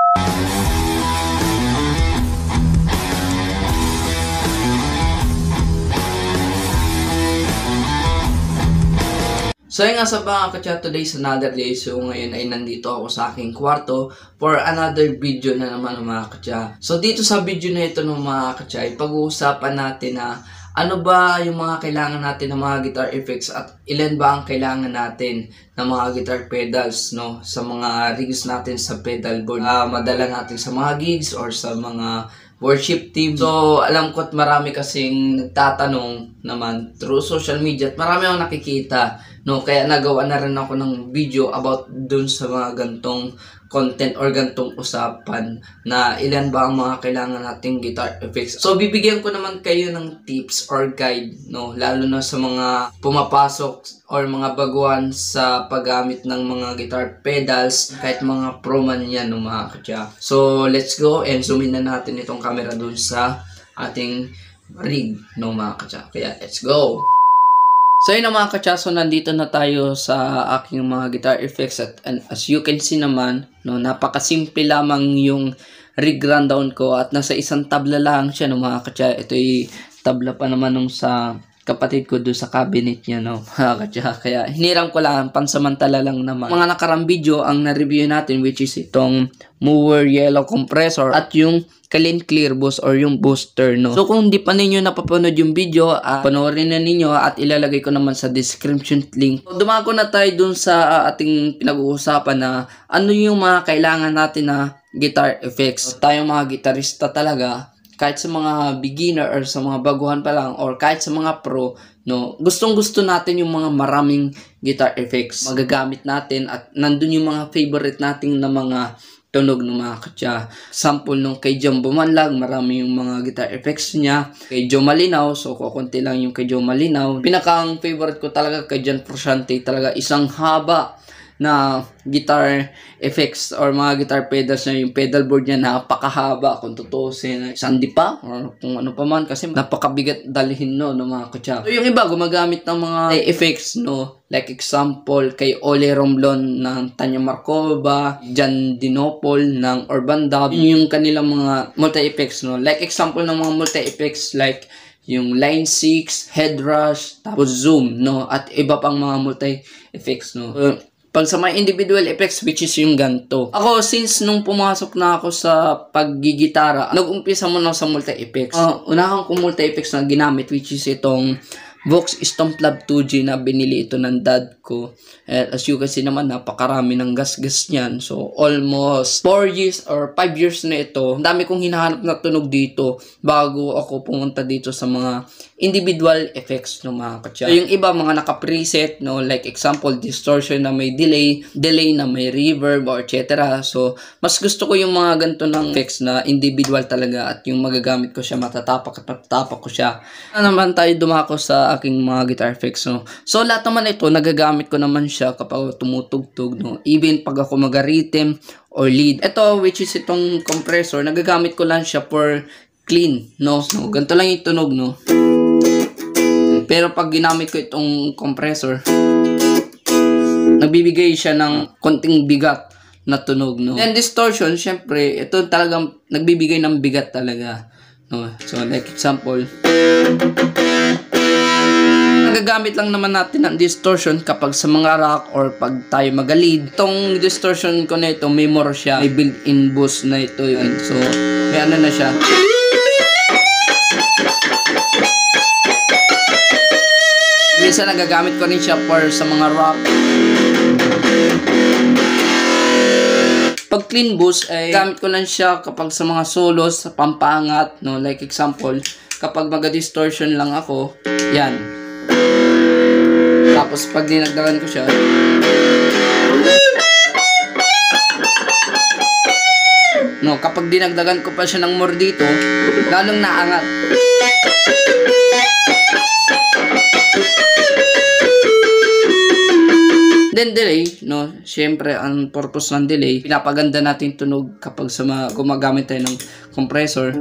So yun nga sa mga ka-chat, today is another day. So ngayon ay nandito ako sa aking kwarto for another video na naman mga ka-chat. So dito sa video na ito ng mga ka-chat, pag-uusapan natin na ano ba yung mga kailangan natin ng mga guitar effects at ilan ba ang kailangan natin ng mga guitar pedals, no, sa mga rigs natin sa pedal board. Madala natin sa mga gigs or sa mga worship team. So, alam ko at marami kasing nagtatanong naman through social media at marami akong nakikita, no? Kaya nagawa na rin ako ng video about dun sa mga gantong content or gantong usapan na ilan ba ang mga kailangan nating guitar effects. So, bibigyan ko naman kayo ng tips or guide, no? Lalo na sa mga pumapasok or mga baguhan sa paggamit ng mga guitar pedals, kahit mga pro man yan, no, mga katya. So, let's go and zoom in na natin itong camera dun sa ating rig, no, mga katya. Kaya, let's go! So yun mga katya, so nandito na tayo sa aking mga guitar effects at as you can see naman, no, napakasimple lamang yung rig rundown ko at nasa isang tabla lang siya, no, mga katya. Ito ay tabla pa naman nung sa kapatid ko doon sa cabinet niya, no, mga katya. Kaya hiniram ko lang, pansamantala lang naman. Mga nakarang video ang na-review natin, which is itong Mower Yellow Compressor at yung Kalin Clear Boost or yung booster, no. So kung hindi pa ninyo napapanood yung video, panoorin na ninyo at ilalagay ko naman sa description link. So, dumako na tayo dun sa ating pinag-uusapan na ano yung mga kailangan natin na guitar effects. So, tayong mga gitarista talaga, kahit sa mga beginner or sa mga baguhan pa lang or kahit sa mga pro, no, gustong-gusto natin yung mga maraming guitar effects magagamit natin at nandun yung mga favorite nating na mga tunog ng mga katya. Sample nung kay Jumbo Manlag, marami yung mga guitar effects niya. Kay Joe Malinaw, so kukunti lang yung kay Joe Malinaw. Pinakang favorite ko talaga kay John Frusciante, talaga isang haba na guitar effects or mga guitar pedals na yung pedal board niya napakahaba kung tutusin. Sandi pa or kung ano pa man kasi napakabigat dalhin, no, ng mga katya. So yung iba gumagamit ng mga effects, no, like example kay Ole Romblon ng Tanya Markova, Jan Dinopol ng Urban Dub, yung kanilang mga multi-effects, no, like example ng mga multi-effects like yung line 6, head rush, tapos zoom, no, at iba pang mga multi-effects, no. Pag sa mga individual effects, which is yung ganto. Ako, since nung pumasok na ako sa paggigitara, nag-umpisa muna sa multi-effects. Unahan ko multi-effects na ginamit, which is itong Vox Stomp Lab 2G na binili ito ng dad ko. As you can see naman, napakarami ng gas-gas niyan. So, almost 4 years or 5 years na ito. Ang dami kong hinahanap na tunog dito bago ako pumunta dito sa mga individual effects ng mga katya. So, yung iba, mga naka-preset, no, like example, distortion na may delay na may reverb, or etc. So, mas gusto ko yung mga ganito ng effects na individual talaga at yung magagamit ko siya, matatapak ko siya. Ano naman tayo dumako sa aking mga guitar effects, no. So, lahat naman ito, nagagamit ko naman siya kapag tumutugtog, no. Even pag ako mag-rhythm or lead. Ito, which is itong compressor, nagagamit ko lang siya for clean, no. So, ganito lang yung tunog, no. Pero pag ginamit ko itong compressor, nagbibigay siya ng konting bigat na tunog, no. And distortion, syempre, ito talagang nagbibigay ng bigat talaga, no. So, like example, nagagamit lang naman natin ang distortion kapag sa mga rock or pag tayo mag-lead. Itong distortion ko na ito, may more siya. May built-in boost na ito yun. So, may ano na siya. Minsan nagagamit ko rin siya for sa mga rock. Pag clean boost, ay gamit ko lang siya kapag sa mga solos, sa pampangat, no? Like example, kapag mag-distortion lang ako, yan. Tapos pag dinagdagan ko siya, no, kapag dinagdagan ko pa siya ng more dito, lalong naangat. Then delay, no, syempre ang purpose ng delay, pinapaganda natin tunog kapag sa gumagamit tayo ng compressor.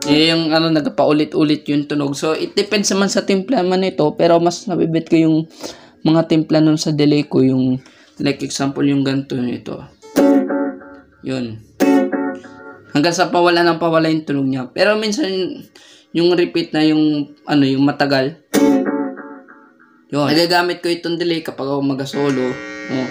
Yung ano, nagpaulit-ulit yung tunog. So, it depends naman sa timpla man ito. Pero mas nabibit ko yung mga timpla nun sa delay ko. Yung, like example, yung ganito ito. Yun. Hanggang sa pawala yung tunog niya. Pero minsan, yung repeat na yung, yung matagal. Yun. Nagagamit ko itong delay kapag ako mag-solo. Oh.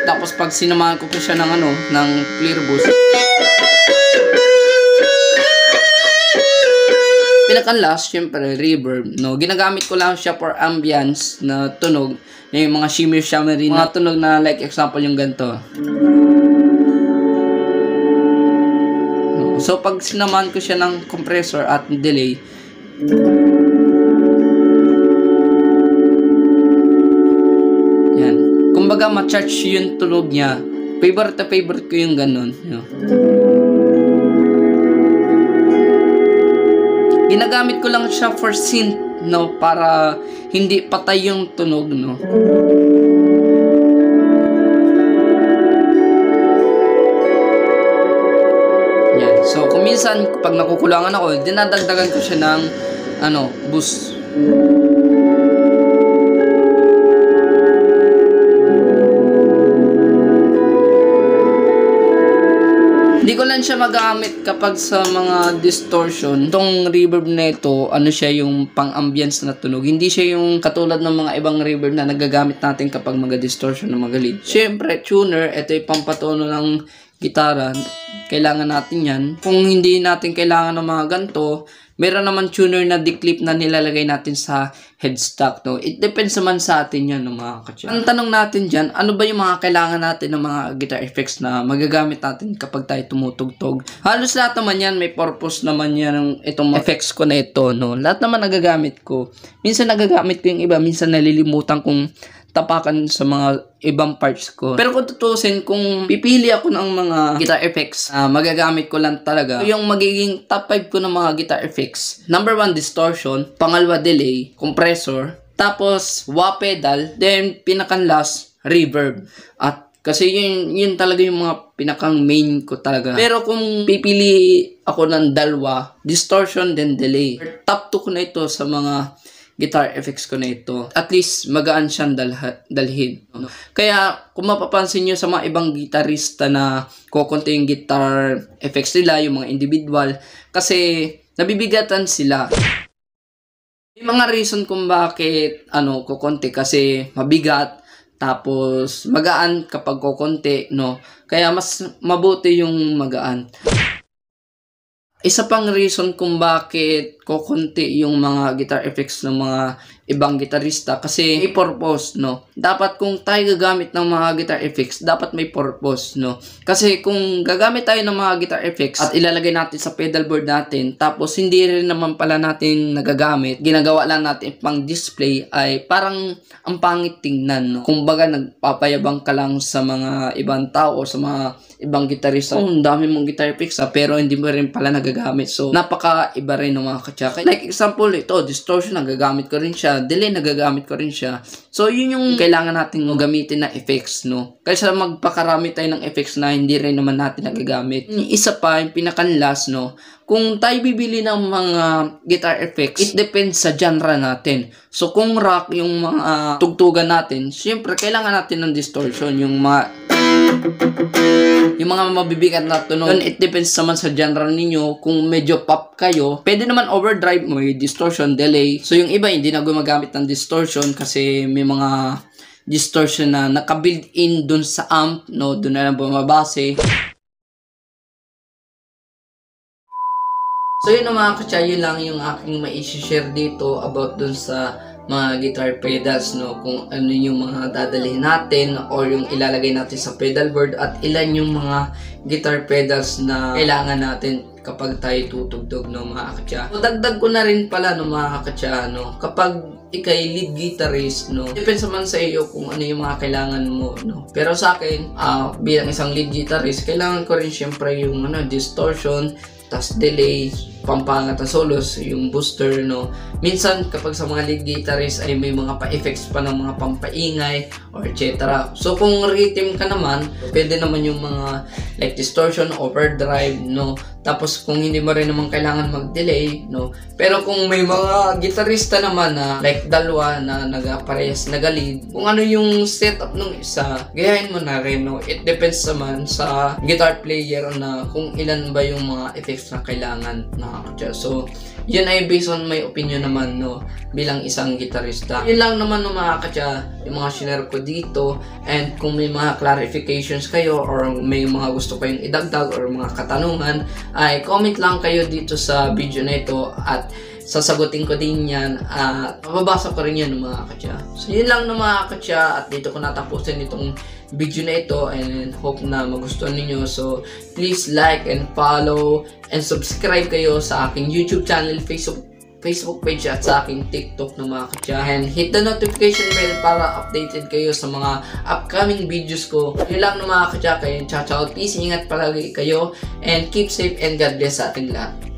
Tapos pag sinamahan ko siya ng ng clear boost. Pinaka-last, syempre, reverb, no? Ginagamit ko lang siya for ambience na tunog. Yung mga shimmer-shimmery na tunog na, like, example, yung ganito. No? So, pag sinamahan ko siya ng compressor at delay, yan. Kumbaga, ma-charge yung tunog niya. Favorite ko yung ganun. No? Ginagamit ko lang siya for synth, no, para hindi patay yung tunog, no. Yan. So, kung minsan pag nakukulangan ako, dinadagdagan ko siya ng boost. Hindi ko lang siya magamit kapag sa mga distortion. Itong reverb na ito, siya yung pang-ambience na tunog. Hindi siya yung katulad ng mga ibang reverb na nagagamit natin kapag mga distortion na mga lead. Siyempre, tuner, ito yung pampatono ng gitara. Kailangan natin yan. Kung hindi natin kailangan ng mga ganito, meron naman tuner na declip na nilalagay natin sa headstock, no? It depends naman sa atin yan, no, mga katya. Ang tanong natin dyan, ano ba yung mga kailangan natin ng mga guitar effects na magagamit natin kapag tayo tumutugtog? Halos lahat naman yan, may purpose naman yan itong effects ko na ito, no? Lahat naman nagagamit ko. Minsan nagagamit ko yung iba, minsan nalilimutan kong tapakan sa mga ibang parts ko. Pero kung tutusin, kung pipili ako ng mga guitar effects, magagamit ko lang talaga yung magiging top 5 ko ng mga guitar effects. Number 1, distortion. Pangalawa, delay. Compressor. Tapos, wah pedal. Then, pinaka-last, reverb. At kasi yun talaga yung mga pinakang main ko talaga. Pero kung pipili ako ng dalawa, distortion, then delay. Top 2 ko na ito sa mga guitar effects ko na ito. At least, magaan siyang dalhin. Kaya, kung mapapansin nyo sa mga ibang gitarista na kukunti yung guitar effects nila, yung mga individual, kasi nabibigatan sila. May mga reason kung bakit kukunti, kasi mabigat, tapos magaan kapag kukunti, no? Kaya mas mabuti yung magaan. Isa pang reason kung bakit kukunti yung mga guitar effects ng mga ibang gitarista, kasi may purpose, no? Dapat kung tayo gagamit ng mga guitar effects, dapat may purpose, no? Kasi kung gagamit tayo ng mga guitar effects at ilalagay natin sa pedal board natin, tapos hindi rin naman pala natin nagagamit, ginagawa lang natin pang display, ay parang ang pangit tingnan, no? Kung baga nagpapayabang ka lang sa mga ibang tao o sa mga ibang gitarista, ang dami mong guitar effects pero hindi mo rin pala nagagamit. So, napaka-iba rin ng mga katsaka. Like example, ito, distortion, nagagamit ko rin siya. Delay, nagagamit ko rin siya. So, yun yung kailangan natin gamitin na effects, no? Kaysa magpakarami tayo ng effects na hindi rin naman natin nagagamit. Isa pa, yung pinaka-last, no? Kung tayo bibili ng mga guitar effects, it depends sa genre natin. So, kung rock yung mga tugtugan natin, syempre, kailangan natin ng distortion. Yung mga mabibigat na tunog. It depends naman sa genre ninyo. Kung medyo pop kayo, pwede naman overdrive, may distortion, delay. So, yung iba, hindi na gumagamit ng distortion kasi may mga distortion na naka-built-in dun sa amp, no? Dun na lang bumabase. So, yun mga katsa, yun lang yung aking mai-share dito about dun sa mga guitar pedals, no? Kung ano yung mga dadalhin natin or yung ilalagay natin sa pedal board at ilan yung mga guitar pedals na kailangan natin kapag tayo tutugtog, no, mga katsa. So, dagdag ko na rin pala, no, mga katsa, no? Kapag ikay lead guitarist, no, depends naman sa iyo kung ano yung mga kailangan mo, no. Pero sa akin, bilang isang lead guitarist, kailangan ko rin syempre yung distortion, tas delay, pampangat na solos, yung booster, no. Minsan kapag sa mga lead guitarist ay may mga pa-effects pa ng mga pampaingay or etc. So kung rhythm ka naman, pwede naman yung mga like distortion, overdrive, no. Tapos kung hindi mo rin naman kailangan mag-delay, no. Pero kung may mga gitarista naman na like dalawa na nag-parehas, nag-lead, kung ano yung setup ng isa, gayahin mo na rin, no. It depends naman sa guitar player na kung ilan ba yung mga effects na kailangan na kakatsa. So yun ay based on my opinion naman, no, bilang isang gitarista. Yun lang naman, no, mga kakatsa, yung mga shinare ko dito. And kung may mga clarifications kayo or may mga gusto kayong idagdag or mga katanungan, ay comment lang kayo dito sa video na ito at sasagutin ko din yan at mababasa ko rin yan, mga kakatsa. So yun lang, no, mga kakatsa, at dito ko natapusin itong video na ito and hope na magustuhan ninyo. So please like and follow and subscribe kayo sa aking YouTube channel, Facebook page at sa aking TikTok, na mga kakatsa, and hit the notification bell para updated kayo sa mga upcoming videos ko. Yun lang, no, mga kakatsa, kayo ciao ciao, peace, ingat palagi kayo and keep safe and God bless sa ating lahat.